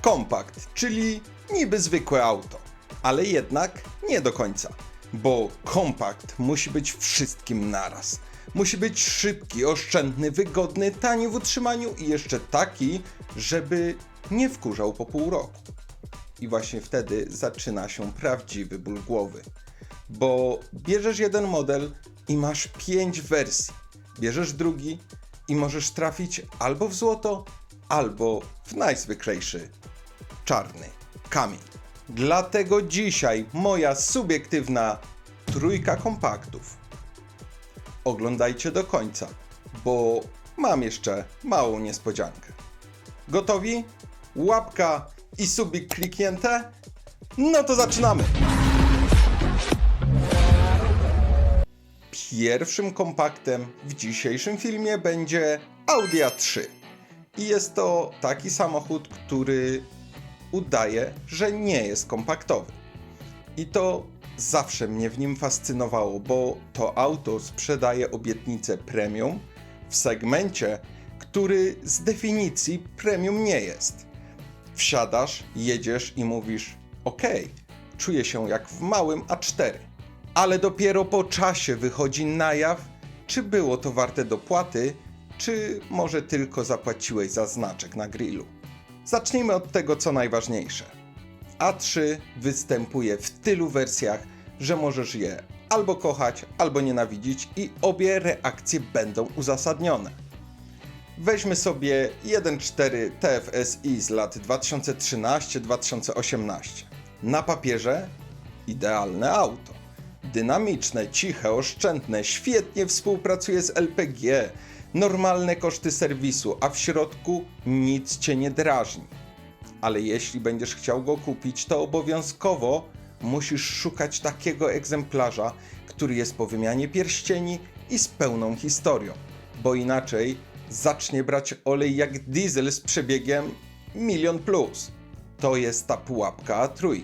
Kompakt, czyli niby zwykłe auto, ale jednak nie do końca, bo kompakt musi być wszystkim naraz. Musi być szybki, oszczędny, wygodny, tani w utrzymaniu i jeszcze taki, żeby nie wkurzał po pół roku. I właśnie wtedy zaczyna się prawdziwy ból głowy, bo bierzesz jeden model i masz 5 wersji, bierzesz drugi i możesz trafić albo w złoto, albo w najzwyklejszy czarny kamień. Dlatego dzisiaj moja subiektywna trójka kompaktów. Oglądajcie do końca, bo mam jeszcze małą niespodziankę. Gotowi? Łapka i subik kliknięte? No to zaczynamy! Pierwszym kompaktem w dzisiejszym filmie będzie Audi A3. I jest to taki samochód, który udaje, że nie jest kompaktowy. I to zawsze mnie w nim fascynowało, bo to auto sprzedaje obietnicę premium w segmencie, który z definicji premium nie jest. Wsiadasz, jedziesz i mówisz: OK, czuję się jak w małym A4. Ale dopiero po czasie wychodzi na jaw, czy było to warte dopłaty, czy może tylko zapłaciłeś za znaczek na grillu. Zacznijmy od tego, co najważniejsze. A3 występuje w tylu wersjach, że możesz je albo kochać, albo nienawidzić i obie reakcje będą uzasadnione. Weźmy sobie 1.4 TFSI z lat 2013-2018. Na papierze idealne auto. Dynamiczne, ciche, oszczędne, świetnie współpracuje z LPG, normalne koszty serwisu, a w środku nic Cię nie drażni. Ale jeśli będziesz chciał go kupić, to obowiązkowo musisz szukać takiego egzemplarza, który jest po wymianie pierścieni i z pełną historią, bo inaczej zacznie brać olej jak diesel z przebiegiem 1 000 000+. To jest ta pułapka A3.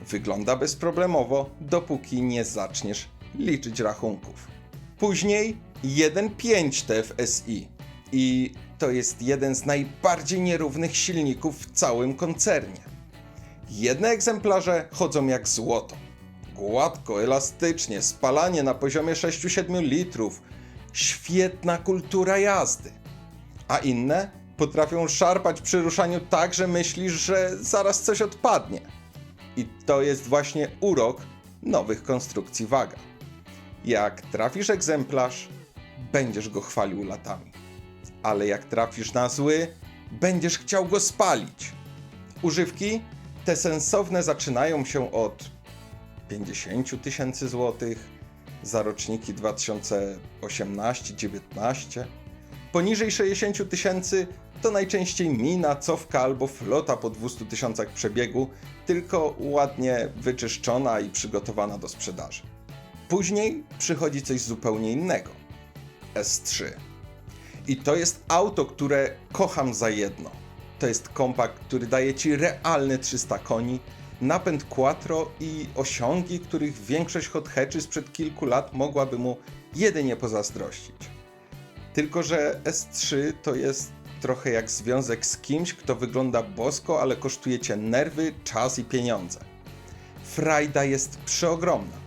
Wygląda bezproblemowo, dopóki nie zaczniesz liczyć rachunków. Później 1.5 TFSI i to jest jeden z najbardziej nierównych silników w całym koncernie. Jedne egzemplarze chodzą jak złoto. Gładko, elastycznie, spalanie na poziomie 6-7 litrów. Świetna kultura jazdy. A inne potrafią szarpać przy ruszaniu tak, że myślisz, że zaraz coś odpadnie. I to jest właśnie urok nowych konstrukcji Waga. Jak trafisz egzemplarz, będziesz go chwalił latami. Ale jak trafisz na zły, będziesz chciał go spalić. Używki te sensowne zaczynają się od 50 000 złotych, za roczniki 2018-19. Poniżej 60 000 to najczęściej mina, cofka albo flota po 200 000 przebiegu, tylko ładnie wyczyszczona i przygotowana do sprzedaży. Później przychodzi coś zupełnie innego. S3. I to jest auto, które kocham za jedno. To jest kompakt, który daje Ci realny 300 koni, napęd quattro i osiągi, których większość hot hatchy sprzed kilku lat mogłaby mu jedynie pozazdrościć. Tylko że S3 to jest trochę jak związek z kimś, kto wygląda bosko, ale kosztuje Cię nerwy, czas i pieniądze. Frajda jest przeogromna,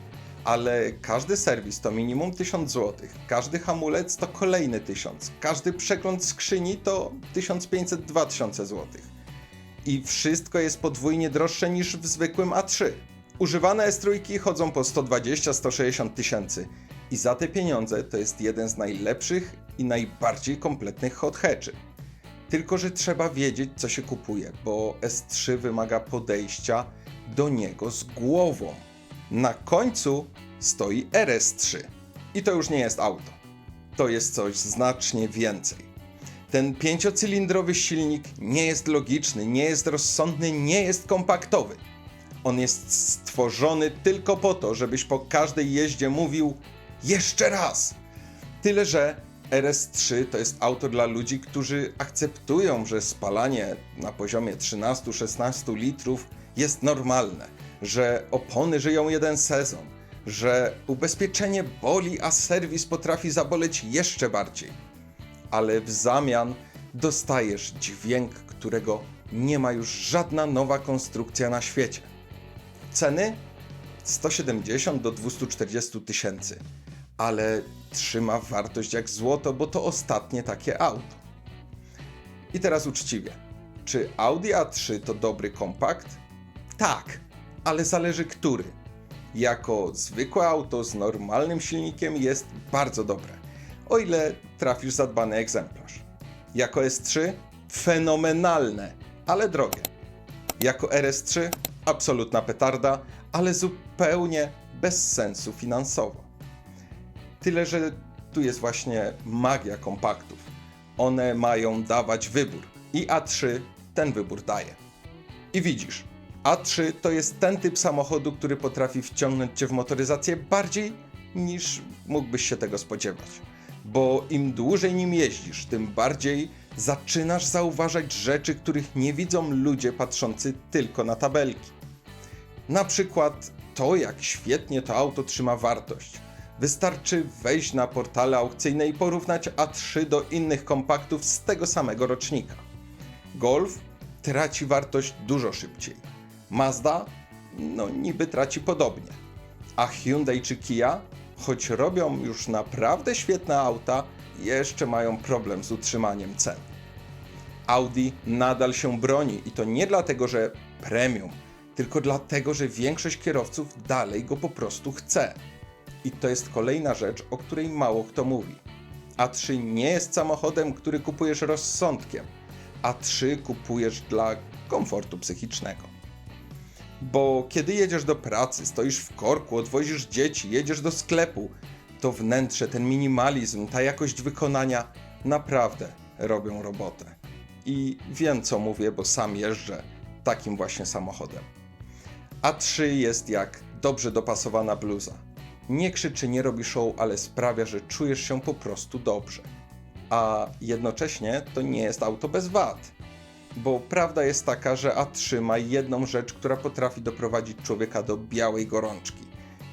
ale każdy serwis to minimum 1000 zł, każdy hamulec to kolejny 1000, każdy przegląd skrzyni to 1500-2000 zł. I wszystko jest podwójnie droższe niż w zwykłym A3. Używane S3 chodzą po 120-160 tysięcy i za te pieniądze to jest jeden z najlepszych i najbardziej kompletnych hot hatchy. Tylko że trzeba wiedzieć, co się kupuje, bo S3 wymaga podejścia do niego z głową. Na końcu stoi RS3 i to już nie jest auto. To jest coś znacznie więcej. Ten 5-cylindrowy silnik nie jest logiczny, nie jest rozsądny, nie jest kompaktowy. On jest stworzony tylko po to, żebyś po każdej jeździe mówił jeszcze raz. Tyle że RS3 to jest auto dla ludzi, którzy akceptują, że spalanie na poziomie 13-16 litrów jest normalne, że opony żyją jeden sezon, że ubezpieczenie boli, a serwis potrafi zaboleć jeszcze bardziej. Ale w zamian dostajesz dźwięk, którego nie ma już żadna nowa konstrukcja na świecie. Ceny 170 do 240 tysięcy, ale trzyma wartość jak złoto, bo to ostatnie takie auto. I teraz uczciwie, czy Audi A3 to dobry kompakt? Tak, ale zależy który. Jako zwykłe auto z normalnym silnikiem jest bardzo dobre, o ile trafisz zadbany egzemplarz. Jako S3 fenomenalne, ale drogie. Jako RS3 absolutna petarda, ale zupełnie bez sensu finansowo. Tyle, że tu jest właśnie magia kompaktów. One mają dawać wybór i A3 ten wybór daje. I widzisz, A3 to jest ten typ samochodu, który potrafi wciągnąć cię w motoryzację bardziej niż mógłbyś się tego spodziewać. Bo im dłużej nim jeździsz, tym bardziej zaczynasz zauważać rzeczy, których nie widzą ludzie patrzący tylko na tabelki. Na przykład to, jak świetnie to auto trzyma wartość. Wystarczy wejść na portale aukcyjne i porównać A3 do innych kompaktów z tego samego rocznika. Golf traci wartość dużo szybciej. Mazda, niby traci podobnie. A Hyundai czy Kia, choć robią już naprawdę świetne auta, jeszcze mają problem z utrzymaniem cen. Audi nadal się broni i to nie dlatego, że premium, tylko dlatego, że większość kierowców dalej go po prostu chce. I to jest kolejna rzecz, o której mało kto mówi. A3 nie jest samochodem, który kupujesz rozsądkiem. A3 kupujesz dla komfortu psychicznego. Bo kiedy jedziesz do pracy, stoisz w korku, odwozisz dzieci, jedziesz do sklepu, to wnętrze, ten minimalizm, ta jakość wykonania naprawdę robią robotę. I wiem, co mówię, bo sam jeżdżę takim właśnie samochodem. A3 jest jak dobrze dopasowana bluza. Nie krzyczy, nie robi show, ale sprawia, że czujesz się po prostu dobrze. A jednocześnie to nie jest auto bez wad. Bo prawda jest taka, że A3 ma jedną rzecz, która potrafi doprowadzić człowieka do białej gorączki.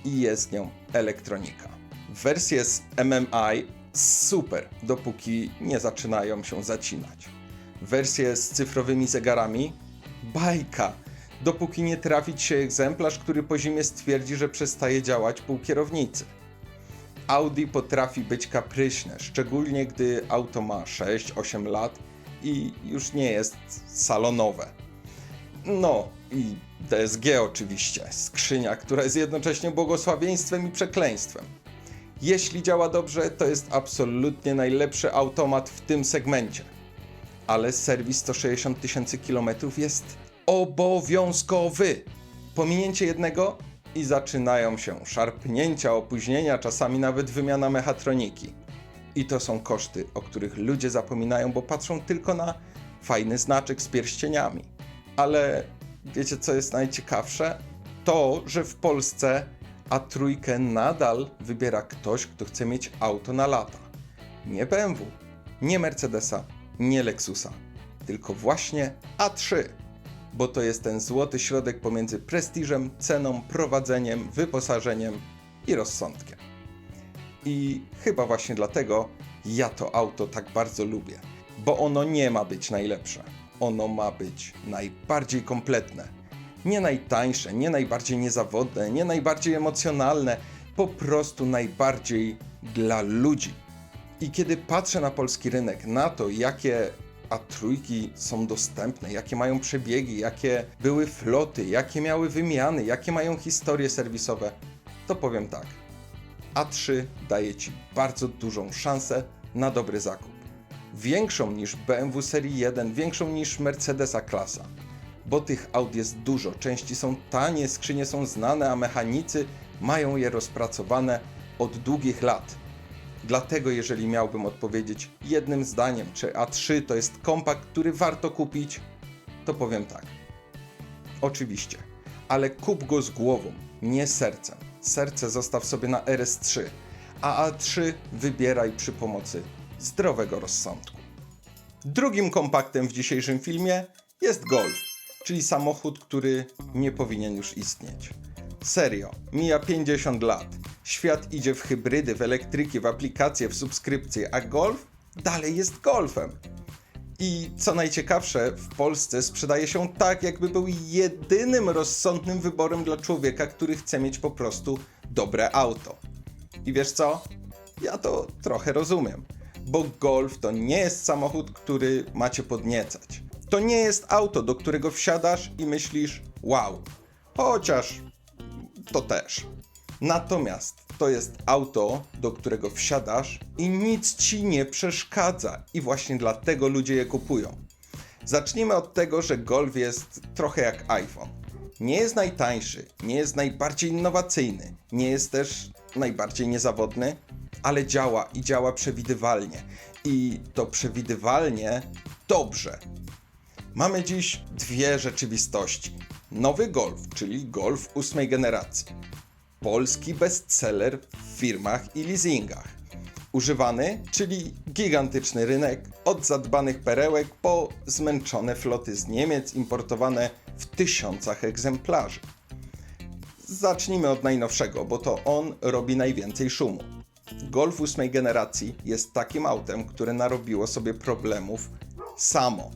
I jest nią elektronika. Wersje z MMI super, dopóki nie zaczynają się zacinać. Wersje z cyfrowymi zegarami bajka, dopóki nie trafi ci się egzemplarz, który po zimie stwierdzi, że przestaje działać pół kierownicy. Audi potrafi być kapryśne, szczególnie gdy auto ma 6-8 lat i już nie jest salonowe. No i DSG oczywiście, skrzynia, która jest jednocześnie błogosławieństwem i przekleństwem. Jeśli działa dobrze, to jest absolutnie najlepszy automat w tym segmencie. Ale serwis 160 tysięcy kilometrów jest obowiązkowy. Pominięcie jednego i zaczynają się szarpnięcia, opóźnienia, czasami nawet wymiana mechatroniki. I to są koszty, o których ludzie zapominają, bo patrzą tylko na fajny znaczek z pierścieniami. Ale wiecie, co jest najciekawsze? To, że w Polsce A3 nadal wybiera ktoś, kto chce mieć auto na lata. Nie BMW, nie Mercedesa, nie Lexusa, tylko właśnie A3. Bo to jest ten złoty środek pomiędzy prestiżem, ceną, prowadzeniem, wyposażeniem i rozsądkiem. I chyba właśnie dlatego ja to auto tak bardzo lubię. Bo ono nie ma być najlepsze. Ono ma być najbardziej kompletne. Nie najtańsze, nie najbardziej niezawodne, nie najbardziej emocjonalne. Po prostu najbardziej dla ludzi. I kiedy patrzę na polski rynek, na to, jakie A3 są dostępne, jakie mają przebiegi, jakie były floty, jakie miały wymiany, jakie mają historie serwisowe, to powiem tak. A3 daje Ci bardzo dużą szansę na dobry zakup. Większą niż BMW serii 1, większą niż Mercedesa klasa. Bo tych aut jest dużo, części są tanie, skrzynie są znane, a mechanicy mają je rozpracowane od długich lat. Dlatego jeżeli miałbym odpowiedzieć jednym zdaniem, czy A3 to jest kompakt, który warto kupić, to powiem tak. Oczywiście, ale kup go z głową, nie sercem. Serce zostaw sobie na RS3, a A3 wybieraj przy pomocy zdrowego rozsądku. Drugim kompaktem w dzisiejszym filmie jest Golf, czyli samochód, który nie powinien już istnieć. Serio, mija 50 lat. Świat idzie w hybrydy, w elektryki, w aplikacje, w subskrypcje, a Golf dalej jest Golfem. I co najciekawsze, w Polsce sprzedaje się tak, jakby był jedynym rozsądnym wyborem dla człowieka, który chce mieć po prostu dobre auto. I wiesz co? Ja to trochę rozumiem, bo Golf to nie jest samochód, który macie podniecać. To nie jest auto, do którego wsiadasz i myślisz wow, chociaż to też. Natomiast to jest auto, do którego wsiadasz i nic ci nie przeszkadza i właśnie dlatego ludzie je kupują. Zacznijmy od tego, że Golf jest trochę jak iPhone. Nie jest najtańszy, nie jest najbardziej innowacyjny, nie jest też najbardziej niezawodny, ale działa i działa przewidywalnie. I to przewidywalnie dobrze. Mamy dziś dwie rzeczywistości. Nowy Golf, czyli Golf 8 generacji. Polski bestseller w firmach i leasingach. Używany, czyli gigantyczny rynek, od zadbanych perełek po zmęczone floty z Niemiec importowane w tysiącach egzemplarzy. Zacznijmy od najnowszego, bo to on robi najwięcej szumu. Golf 8 generacji jest takim autem, które narobiło sobie problemów samo.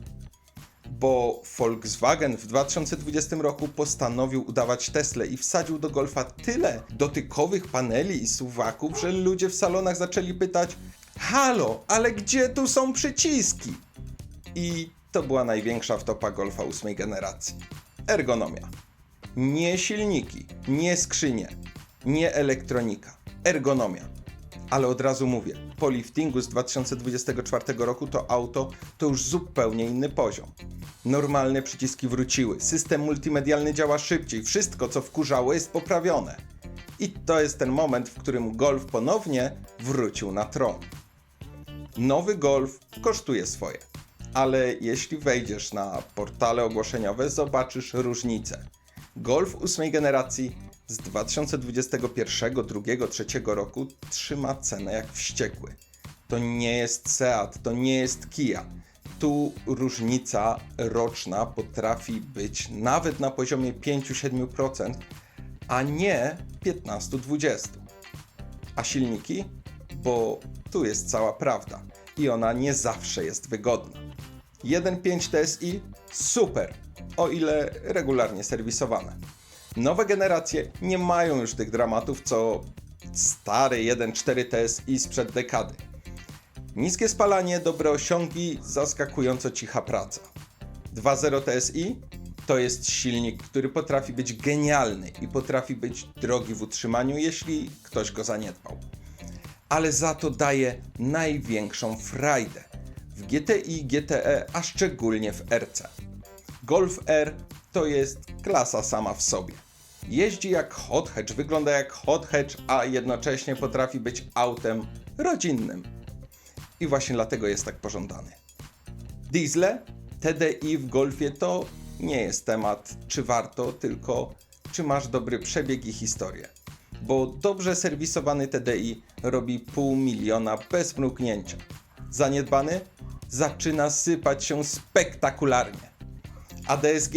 Bo Volkswagen w 2020 roku postanowił udawać Teslę i wsadził do Golfa tyle dotykowych paneli i suwaków, że ludzie w salonach zaczęli pytać: halo, ale gdzie tu są przyciski? I to była największa wtopa Golfa 8 generacji. Ergonomia. Nie silniki, nie skrzynie, nie elektronika. Ergonomia. Ale od razu mówię, po liftingu z 2024 roku to auto to już zupełnie inny poziom. Normalne przyciski wróciły, system multimedialny działa szybciej, wszystko co wkurzało jest poprawione. I to jest ten moment, w którym Golf ponownie wrócił na tron. Nowy Golf kosztuje swoje, ale jeśli wejdziesz na portale ogłoszeniowe, zobaczysz różnicę. Golf 8 generacji z 2021, 2022, 2023 roku trzyma cenę jak wściekły. To nie jest Seat, to nie jest Kia. Tu różnica roczna potrafi być nawet na poziomie 5-7%, a nie 15-20%. A silniki? Bo tu jest cała prawda i ona nie zawsze jest wygodna. 1.5 TSI? Super, o ile regularnie serwisowane. Nowe generacje nie mają już tych dramatów, co stary 1.4 TSI sprzed dekady. Niskie spalanie, dobre osiągi, zaskakująco cicha praca. 2.0 TSI to jest silnik, który potrafi być genialny i potrafi być drogi w utrzymaniu, jeśli ktoś go zaniedbał. Ale za to daje największą frajdę w GTI, GTE, a szczególnie w RC. Golf R to jest klasa sama w sobie. Jeździ jak hot hatch, wygląda jak hot hatch, a jednocześnie potrafi być autem rodzinnym. I właśnie dlatego jest tak pożądany. Diesle, TDI w Golfie to nie jest temat, czy warto, tylko czy masz dobry przebieg i historię. Bo dobrze serwisowany TDI robi 500 000 bez mrugnięcia. Zaniedbany? Zaczyna sypać się spektakularnie. A DSG?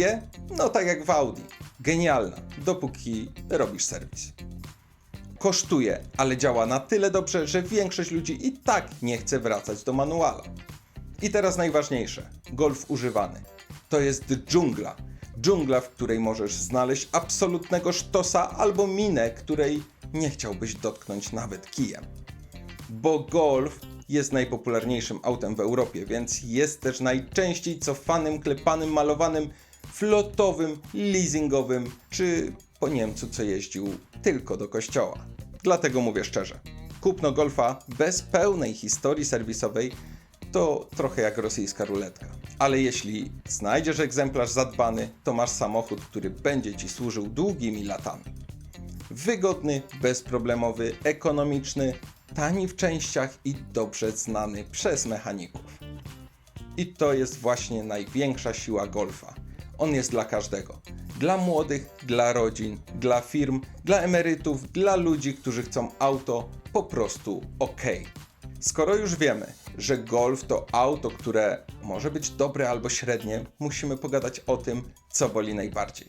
No tak jak w Audi. Genialna, dopóki robisz serwis. Kosztuje, ale działa na tyle dobrze, że większość ludzi i tak nie chce wracać do manuala. I teraz najważniejsze. Golf używany. To jest dżungla. Dżungla, w której możesz znaleźć absolutnego sztosa albo minę, której nie chciałbyś dotknąć nawet kijem. Bo Golf jest najpopularniejszym autem w Europie, więc jest też najczęściej cofanym, klepanym, malowanym, flotowym, leasingowym, czy po Niemcu, co jeździł tylko do kościoła. Dlatego mówię szczerze, kupno Golfa bez pełnej historii serwisowej to trochę jak rosyjska ruletka. Ale jeśli znajdziesz egzemplarz zadbany, to masz samochód, który będzie Ci służył długimi latami. Wygodny, bezproblemowy, ekonomiczny, tani w częściach i dobrze znany przez mechaników. I to jest właśnie największa siła Golfa. On jest dla każdego. Dla młodych, dla rodzin, dla firm, dla emerytów, dla ludzi, którzy chcą auto po prostu ok. Skoro już wiemy, że Golf to auto, które może być dobre albo średnie, musimy pogadać o tym, co boli najbardziej.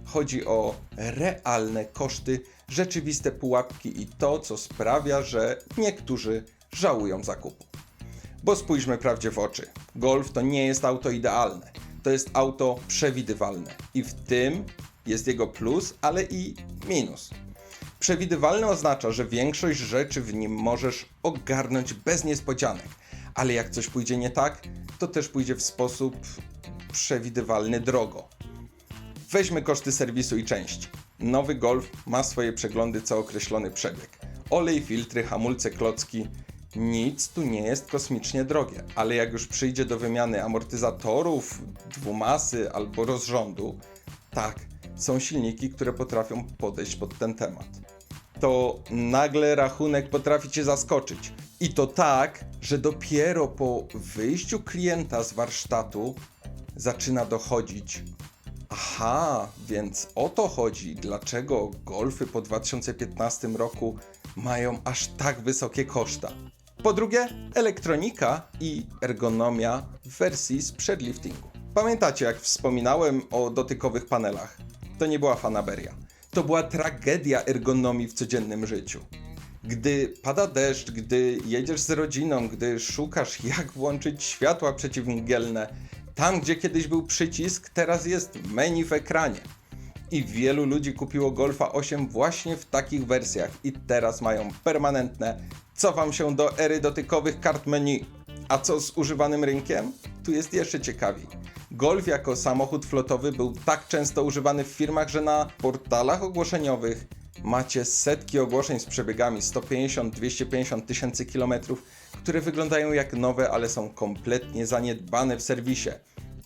Chodzi o realne koszty, rzeczywiste pułapki i to, co sprawia, że niektórzy żałują zakupu. Bo spójrzmy prawdzie w oczy. Golf to nie jest auto idealne. To jest auto przewidywalne. I w tym jest jego plus, ale i minus. Przewidywalne oznacza, że większość rzeczy w nim możesz ogarnąć bez niespodzianek. Ale jak coś pójdzie nie tak, to też pójdzie w sposób przewidywalny drogo. Weźmy koszty serwisu i części. Nowy Golf ma swoje przeglądy co określony przebieg. Olej, filtry, hamulce, klocki. Nic tu nie jest kosmicznie drogie, ale jak już przyjdzie do wymiany amortyzatorów, dwumasy albo rozrządu, tak, są silniki, które potrafią podejść pod ten temat. To nagle rachunek potrafi Cię zaskoczyć. I to tak, że dopiero po wyjściu klienta z warsztatu zaczyna dochodzić. Aha, więc o to chodzi, dlaczego Golfy po 2015 roku mają aż tak wysokie koszta. Po drugie, elektronika i ergonomia w wersji sprzed liftingu. Pamiętacie, jak wspominałem o dotykowych panelach? To nie była fanaberia. To była tragedia ergonomii w codziennym życiu. Gdy pada deszcz, gdy jedziesz z rodziną, gdy szukasz jak włączyć światła przeciwmgielne, tam gdzie kiedyś był przycisk, teraz jest menu w ekranie. I wielu ludzi kupiło Golfa 8 właśnie w takich wersjach i teraz mają permanentne cofam się do ery dotykowych kart menu. A co z używanym rynkiem? Tu jest jeszcze ciekawiej. Golf jako samochód flotowy był tak często używany w firmach, że na portalach ogłoszeniowych macie setki ogłoszeń z przebiegami 150-250 tysięcy kilometrów, które wyglądają jak nowe, ale są kompletnie zaniedbane w serwisie.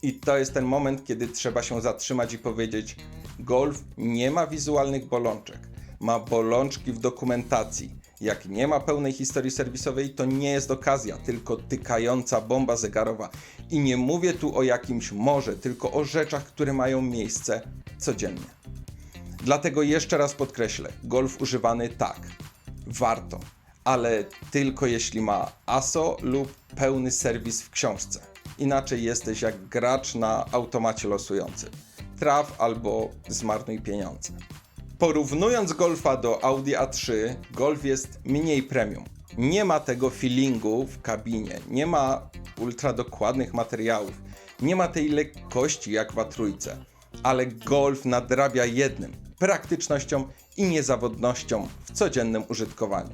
I to jest ten moment, kiedy trzeba się zatrzymać i powiedzieć: Golf nie ma wizualnych bolączek, ma bolączki w dokumentacji. Jak nie ma pełnej historii serwisowej, to nie jest okazja, tylko tykająca bomba zegarowa. I nie mówię tu o jakimś może, tylko o rzeczach, które mają miejsce codziennie. Dlatego jeszcze raz podkreślę, Golf używany tak, warto, ale tylko jeśli ma ASO lub pełny serwis w książce. Inaczej jesteś jak gracz na automacie losującym. Traf albo zmarnuj pieniądze. Porównując Golfa do Audi A3, Golf jest mniej premium. Nie ma tego feelingu w kabinie, nie ma ultra dokładnych materiałów, nie ma tej lekkości jak w A3, ale Golf nadrabia jednym: praktycznością i niezawodnością w codziennym użytkowaniu.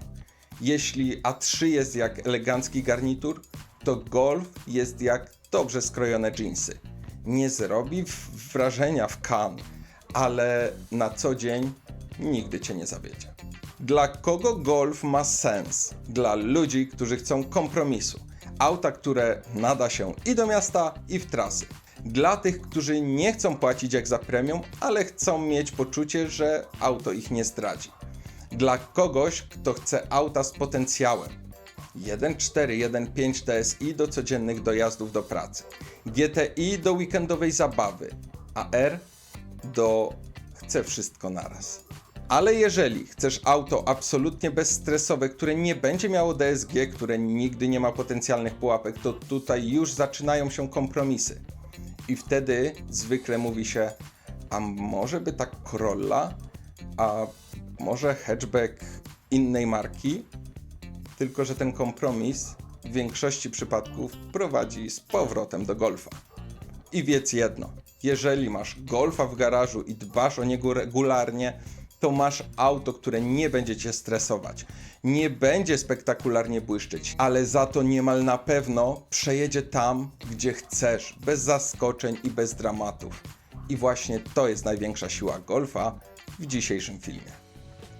Jeśli A3 jest jak elegancki garnitur, to Golf jest jak dobrze skrojone dżinsy. Nie zrobi wrażenia w Cannes, ale na co dzień nigdy Cię nie zawiedzie. Dla kogo Golf ma sens? Dla ludzi, którzy chcą kompromisu. Auta, które nada się i do miasta, i w trasy. Dla tych, którzy nie chcą płacić jak za premium, ale chcą mieć poczucie, że auto ich nie zdradzi. Dla kogoś, kto chce auta z potencjałem. 1.4, 1.5 TSI do codziennych dojazdów do pracy. GTI do weekendowej zabawy. A R do chcę wszystko naraz. Ale jeżeli chcesz auto absolutnie bezstresowe, które nie będzie miało DSG, które nigdy nie ma potencjalnych pułapek, to tutaj już zaczynają się kompromisy. I wtedy zwykle mówi się: a może by tak Corolla? A może hatchback innej marki? Tylko że ten kompromis w większości przypadków prowadzi z powrotem do Golfa. I wiedz jedno: jeżeli masz Golfa w garażu i dbasz o niego regularnie, to masz auto, które nie będzie Cię stresować. Nie będzie spektakularnie błyszczeć, ale za to niemal na pewno przejedzie tam, gdzie chcesz, bez zaskoczeń i bez dramatów. I właśnie to jest największa siła Golfa w dzisiejszym filmie.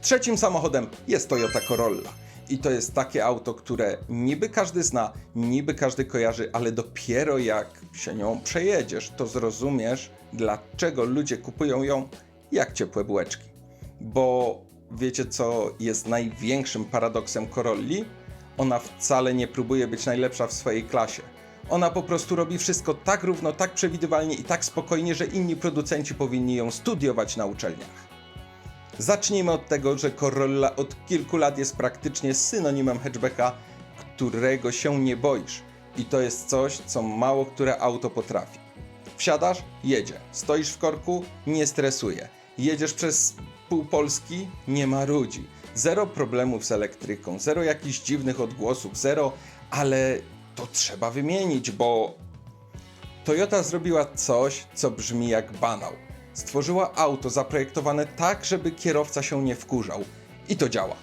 Trzecim samochodem jest Toyota Corolla. I to jest takie auto, które niby każdy zna, niby każdy kojarzy, ale dopiero jak się nią przejedziesz, to zrozumiesz, dlaczego ludzie kupują ją jak ciepłe bułeczki. Bo wiecie, co jest największym paradoksem Corolli? Ona wcale nie próbuje być najlepsza w swojej klasie. Ona po prostu robi wszystko tak równo, tak przewidywalnie i tak spokojnie, że inni producenci powinni ją studiować na uczelniach. Zacznijmy od tego, że Corolla od kilku lat jest praktycznie synonimem hatchbacka, którego się nie boisz. I to jest coś, co mało które auto potrafi. Wsiadasz? Jedzie. Stoisz w korku? Nie stresuje. Jedziesz przez pół Polski? Nie marudzi. Zero problemów z elektryką, zero jakichś dziwnych odgłosów, zero, ale to trzeba wymienić, bo Toyota zrobiła coś, co brzmi jak banał. Stworzyła auto zaprojektowane tak, żeby kierowca się nie wkurzał. I to działa.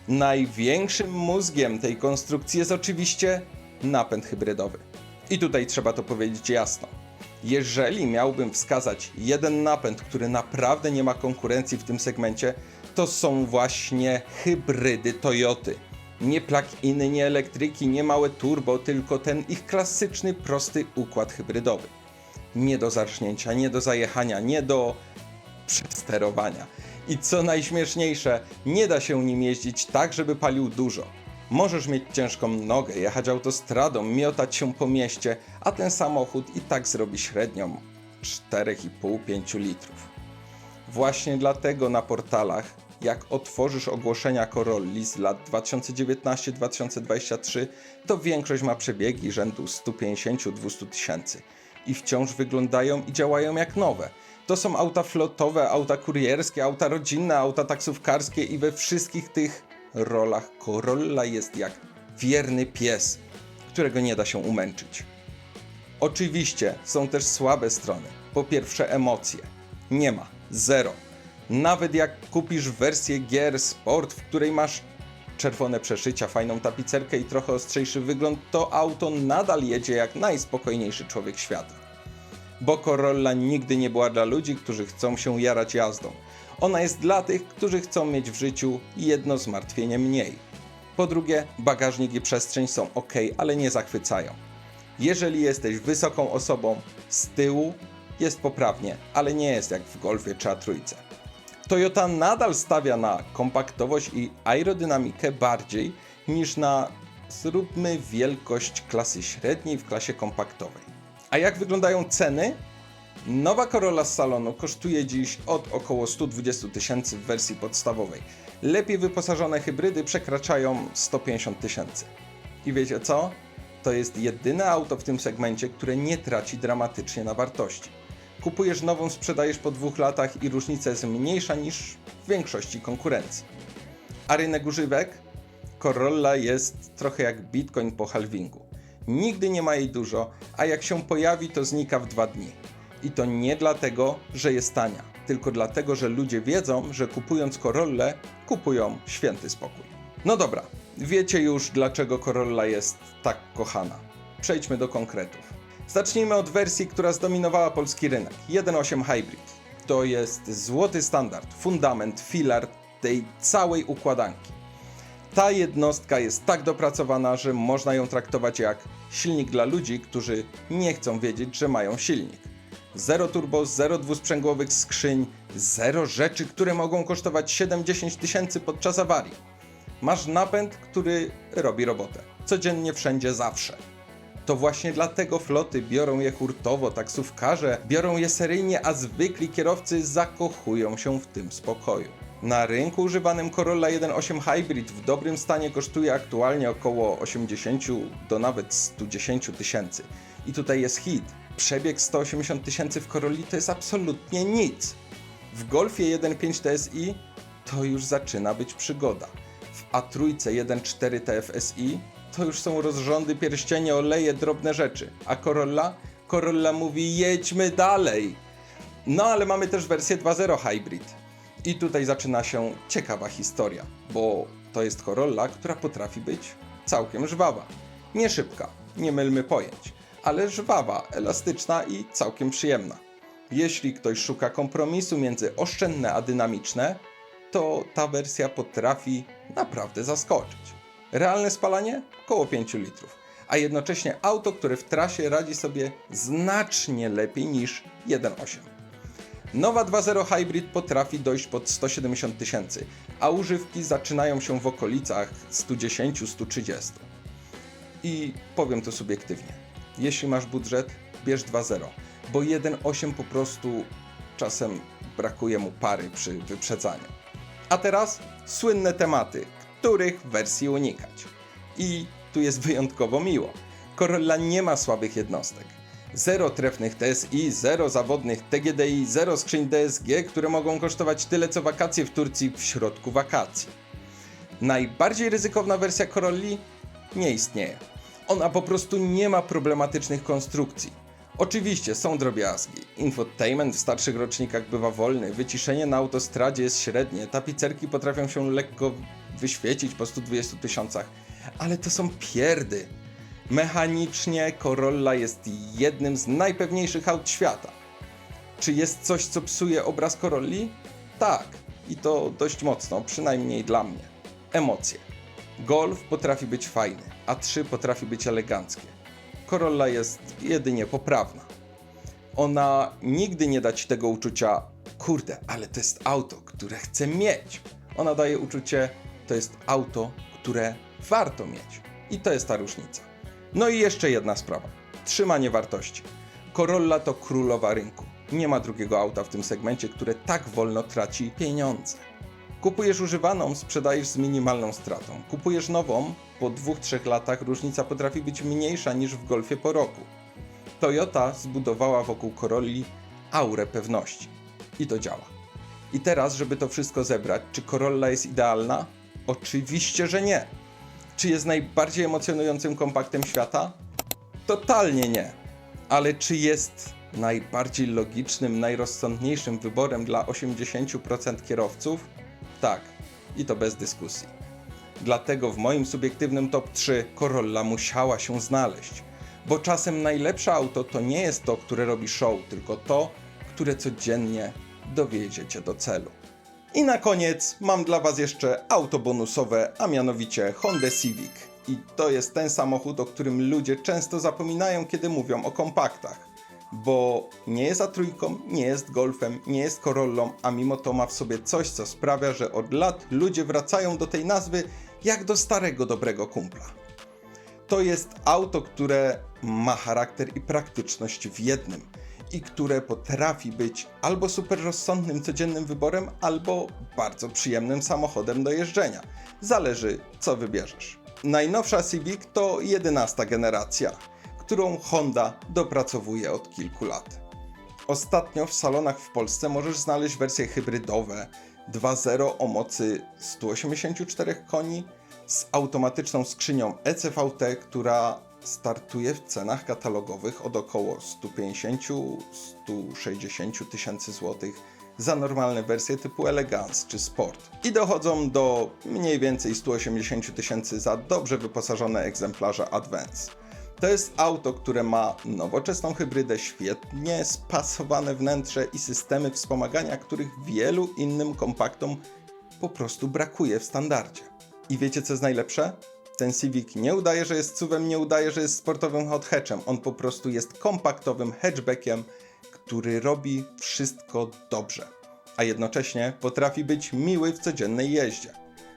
Największym mózgiem tej konstrukcji jest oczywiście napęd hybrydowy. I tutaj trzeba to powiedzieć jasno. Jeżeli miałbym wskazać jeden napęd, który naprawdę nie ma konkurencji w tym segmencie, to są właśnie hybrydy Toyoty. Nie plug-iny, nie elektryki, nie małe turbo, tylko ten ich klasyczny, prosty układ hybrydowy. Nie do zarżnięcia, nie do zajechania, nie do przesterowania. I co najśmieszniejsze, nie da się nim jeździć tak, żeby palił dużo. Możesz mieć ciężką nogę, jechać autostradą, miotać się po mieście, a ten samochód i tak zrobi średnią 4,5-5 litrów. Właśnie dlatego na portalach, jak otworzysz ogłoszenia Corolli z lat 2019-2023, to większość ma przebiegi rzędu 150-200 tysięcy. I wciąż wyglądają i działają jak nowe. To są auta flotowe, auta kurierskie, auta rodzinne, auta taksówkarskie i we wszystkich tych rolach Corolla jest jak wierny pies, którego nie da się umęczyć. Oczywiście są też słabe strony. Po pierwsze emocje. Nie ma. Zero. Nawet jak kupisz wersję GR Sport, w której masz czerwone przeszycia, fajną tapicerkę i trochę ostrzejszy wygląd, to auto nadal jedzie jak najspokojniejszy człowiek świata. Bo Corolla nigdy nie była dla ludzi, którzy chcą się jarać jazdą. Ona jest dla tych, którzy chcą mieć w życiu jedno zmartwienie mniej. Po drugie, bagażnik i przestrzeń są ok, ale nie zachwycają. Jeżeli jesteś wysoką osobą, z tyłu jest poprawnie, ale nie jest jak w Golfie czy A3. Toyota nadal stawia na kompaktowość i aerodynamikę bardziej niż na zróbmy wielkość klasy średniej w klasie kompaktowej. A jak wyglądają ceny? Nowa Corolla z salonu kosztuje dziś od około 120 tysięcy w wersji podstawowej. Lepiej wyposażone hybrydy przekraczają 150 tysięcy. I wiecie co? To jest jedyne auto w tym segmencie, które nie traci dramatycznie na wartości. Kupujesz nową, sprzedajesz po 2 latach i różnica jest mniejsza niż w większości konkurencji. A rynek używek? Corolla jest trochę jak Bitcoin po halvingu. Nigdy nie ma jej dużo, a jak się pojawi, to znika w 2 dni. I to nie dlatego, że jest tania, tylko dlatego, że ludzie wiedzą, że kupując Corollę, kupują święty spokój. No dobra, wiecie już, dlaczego Corolla jest tak kochana. Przejdźmy do konkretów. Zacznijmy od wersji, która zdominowała polski rynek. 1.8 Hybrid. To jest złoty standard, fundament, filar tej całej układanki. Ta jednostka jest tak dopracowana, że można ją traktować jak silnik dla ludzi, którzy nie chcą wiedzieć, że mają silnik. Zero turbo, zero dwusprzęgłowych skrzyń, zero rzeczy, które mogą kosztować 7-10 tysięcy podczas awarii. Masz napęd, który robi robotę. Codziennie, wszędzie, zawsze. To właśnie dlatego floty biorą je hurtowo, taksówkarze biorą je seryjnie, a zwykli kierowcy zakochują się w tym spokoju. Na rynku używanym Corolla 1.8 Hybrid w dobrym stanie kosztuje aktualnie około 80 do nawet 110 tysięcy. I tutaj jest hit. Przebieg 180 tysięcy w Corolli to jest absolutnie nic. W Golfie 1.5 TSI to już zaczyna być przygoda. W A3 1.4 TFSI to już są rozrządy, pierścienie, oleje, drobne rzeczy. A Corolla mówi jedźmy dalej. No ale mamy też wersję 2.0 Hybrid. I tutaj zaczyna się ciekawa historia, bo to jest Corolla, która potrafi być całkiem żwawa. Nie szybka, nie mylmy pojęć, ale żwawa, elastyczna i całkiem przyjemna. Jeśli ktoś szuka kompromisu między oszczędne a dynamiczne, to ta wersja potrafi naprawdę zaskoczyć. Realne spalanie? Około 5 litrów, a jednocześnie auto, które w trasie radzi sobie znacznie lepiej niż 1.8. Nowa 2.0 Hybrid potrafi dojść pod 170 tysięcy, a używki zaczynają się w okolicach 110-130. I powiem to subiektywnie. Jeśli masz budżet, bierz 2.0, bo 1.8 po prostu czasem brakuje mu pary przy wyprzedzaniu. A teraz słynne tematy, których wersji unikać. I tu jest wyjątkowo miło. Corolla nie ma słabych jednostek. Zero trefnych TSI, zero zawodnych TGDI, zero skrzyń DSG, które mogą kosztować tyle co wakacje w Turcji w środku wakacji. Najbardziej ryzykowna wersja Corolli nie istnieje. Ona po prostu nie ma problematycznych konstrukcji. Oczywiście są drobiazgi. Infotainment w starszych rocznikach bywa wolny, wyciszenie na autostradzie jest średnie, tapicerki potrafią się lekko wyświecić po 120 tysiącach, ale to są pierdy. Mechanicznie Corolla jest jednym z najpewniejszych aut świata. Czy jest coś, co psuje obraz Corolli? Tak, i to dość mocno, przynajmniej dla mnie. Emocje. Golf potrafi być fajny, a 3 potrafi być eleganckie. Corolla jest jedynie poprawna. Ona nigdy nie da ci tego uczucia, kurde, ale to jest auto, które chcę mieć. Ona daje uczucie, to jest auto, które warto mieć. I to jest ta różnica. No i jeszcze jedna sprawa. Trzymanie wartości. Corolla to królowa rynku. Nie ma drugiego auta w tym segmencie, które tak wolno traci pieniądze. Kupujesz używaną, sprzedajesz z minimalną stratą. Kupujesz nową, po 2-3 latach różnica potrafi być mniejsza niż w Golfie po roku. Toyota zbudowała wokół Corolli aurę pewności. I to działa. I teraz, żeby to wszystko zebrać, czy Corolla jest idealna? Oczywiście, że nie. Czy jest najbardziej emocjonującym kompaktem świata? Totalnie nie. Ale czy jest najbardziej logicznym, najrozsądniejszym wyborem dla 80% kierowców? Tak. I to bez dyskusji. Dlatego w moim subiektywnym top 3 Corolla musiała się znaleźć. Bo czasem najlepsze auto to nie jest to, które robi show, tylko to, które codziennie dowiezie cię do celu. I na koniec mam dla Was jeszcze auto bonusowe, a mianowicie Honda Civic. I to jest ten samochód, o którym ludzie często zapominają, kiedy mówią o kompaktach. Bo nie jest A3, nie jest Golfem, nie jest Corollą, a mimo to ma w sobie coś, co sprawia, że od lat ludzie wracają do tej nazwy jak do starego, dobrego kumpla. To jest auto, które ma charakter i praktyczność w jednym i które potrafi być albo super rozsądnym, codziennym wyborem, albo bardzo przyjemnym samochodem do jeżdżenia. Zależy, co wybierzesz. Najnowsza Civic to 11. generacja, którą Honda dopracowuje od kilku lat. Ostatnio w salonach w Polsce możesz znaleźć wersje hybrydowe 2.0 o mocy 184 koni z automatyczną skrzynią ECVT, która startuje w cenach katalogowych od około 150-160 tysięcy złotych za normalne wersje typu Elegance czy Sport i dochodzą do mniej więcej 180 tysięcy za dobrze wyposażone egzemplarze Advance. To jest auto, które ma nowoczesną hybrydę, świetnie spasowane wnętrze i systemy wspomagania, których wielu innym kompaktom po prostu brakuje w standardzie. I wiecie, co jest najlepsze? Ten Civic nie udaje, że jest SUV-em, nie udaje, że jest sportowym hot hatchem. On po prostu jest kompaktowym hatchbackiem, który robi wszystko dobrze, a jednocześnie potrafi być miły w codziennej jeździe.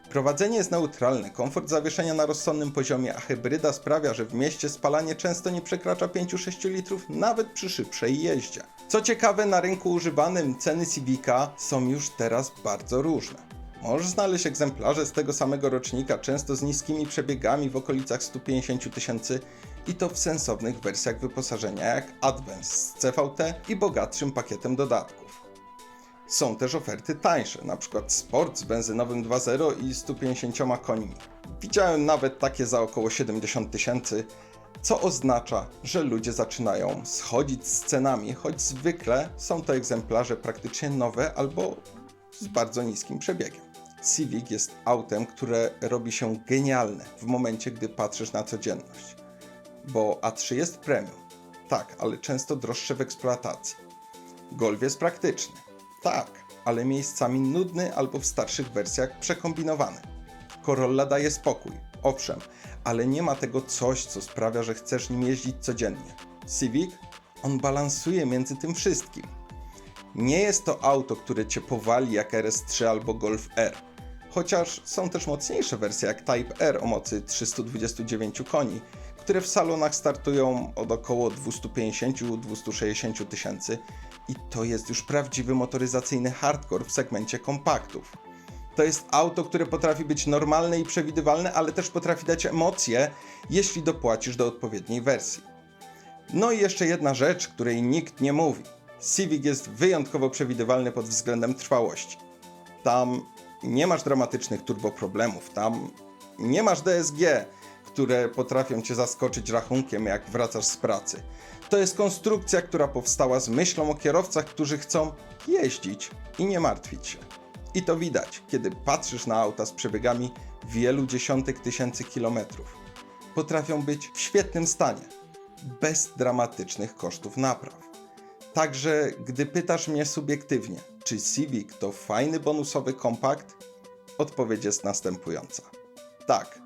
Prowadzenie jest neutralne, komfort zawieszenia na rozsądnym poziomie, a hybryda sprawia, że w mieście spalanie często nie przekracza 5-6 litrów nawet przy szybszej jeździe. Co ciekawe, na rynku używanym ceny Civica są już teraz bardzo różne. Możesz znaleźć egzemplarze z tego samego rocznika, często z niskimi przebiegami w okolicach 150 tysięcy i to w sensownych wersjach wyposażenia jak Advance z CVT i bogatszym pakietem dodatków. Są też oferty tańsze, np. Sport z benzynowym 2.0 i 150 końmi. Widziałem nawet takie za około 70 tysięcy, co oznacza, że ludzie zaczynają schodzić z cenami, choć zwykle są to egzemplarze praktycznie nowe albo z bardzo niskim przebiegiem. Civic jest autem, które robi się genialne w momencie, gdy patrzysz na codzienność. Bo A3 jest premium, tak, ale często droższe w eksploatacji. Golf jest praktyczny, tak, ale miejscami nudny albo w starszych wersjach przekombinowany. Corolla daje spokój, owszem, ale nie ma tego coś, co sprawia, że chcesz nim jeździć codziennie. Civic, on balansuje między tym wszystkim. Nie jest to auto, które cię powali jak RS3 albo Golf R. Chociaż są też mocniejsze wersje jak Type R o mocy 329 koni, które w salonach startują od około 250-260 tysięcy i to jest już prawdziwy motoryzacyjny hardcore w segmencie kompaktów. To jest auto, które potrafi być normalne i przewidywalne, ale też potrafi dać emocje, jeśli dopłacisz do odpowiedniej wersji. No i jeszcze jedna rzecz, której nikt nie mówi. Civic jest wyjątkowo przewidywalny pod względem trwałości. Tam nie masz dramatycznych turboproblemów, tam nie masz DSG, które potrafią cię zaskoczyć rachunkiem, jak wracasz z pracy. To jest konstrukcja, która powstała z myślą o kierowcach, którzy chcą jeździć i nie martwić się. I to widać, kiedy patrzysz na auta z przebiegami wielu dziesiątek tysięcy kilometrów. Potrafią być w świetnym stanie, bez dramatycznych kosztów napraw. Także gdy pytasz mnie subiektywnie, czy Civic to fajny bonusowy kompakt, odpowiedź jest następująca. Tak,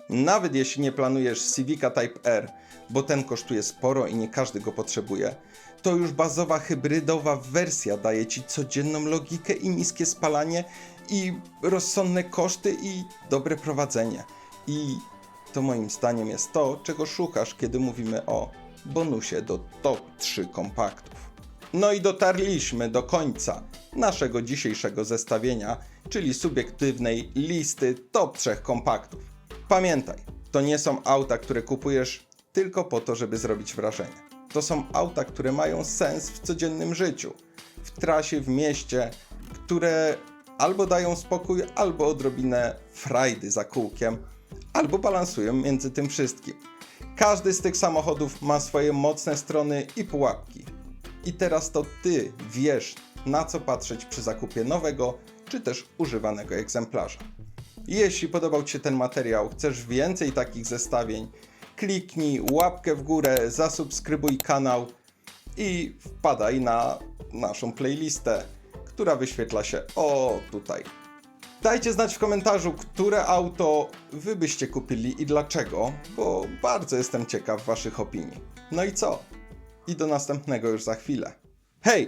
nawet jeśli nie planujesz Civica Type R, bo ten kosztuje sporo i nie każdy go potrzebuje, to już bazowa hybrydowa wersja daje Ci codzienną logikę i niskie spalanie i rozsądne koszty i dobre prowadzenie. I to moim zdaniem jest to, czego szukasz, kiedy mówimy o bonusie do top 3 kompaktów. No i dotarliśmy do końca naszego dzisiejszego zestawienia, czyli subiektywnej listy top 3 kompaktów. Pamiętaj, to nie są auta, które kupujesz tylko po to, żeby zrobić wrażenie. To są auta, które mają sens w codziennym życiu, w trasie, w mieście, które albo dają spokój, albo odrobinę frajdy za kółkiem, albo balansują między tym wszystkim. Każdy z tych samochodów ma swoje mocne strony i pułapki. I teraz to Ty wiesz, na co patrzeć przy zakupie nowego, czy też używanego egzemplarza. Jeśli podobał Ci się ten materiał, chcesz więcej takich zestawień, kliknij łapkę w górę, zasubskrybuj kanał i wpadaj na naszą playlistę, która wyświetla się tutaj. Dajcie znać w komentarzu, które auto Wy byście kupili i dlaczego, bo bardzo jestem ciekaw Waszych opinii. No i co? I do następnego już za chwilę. Hej!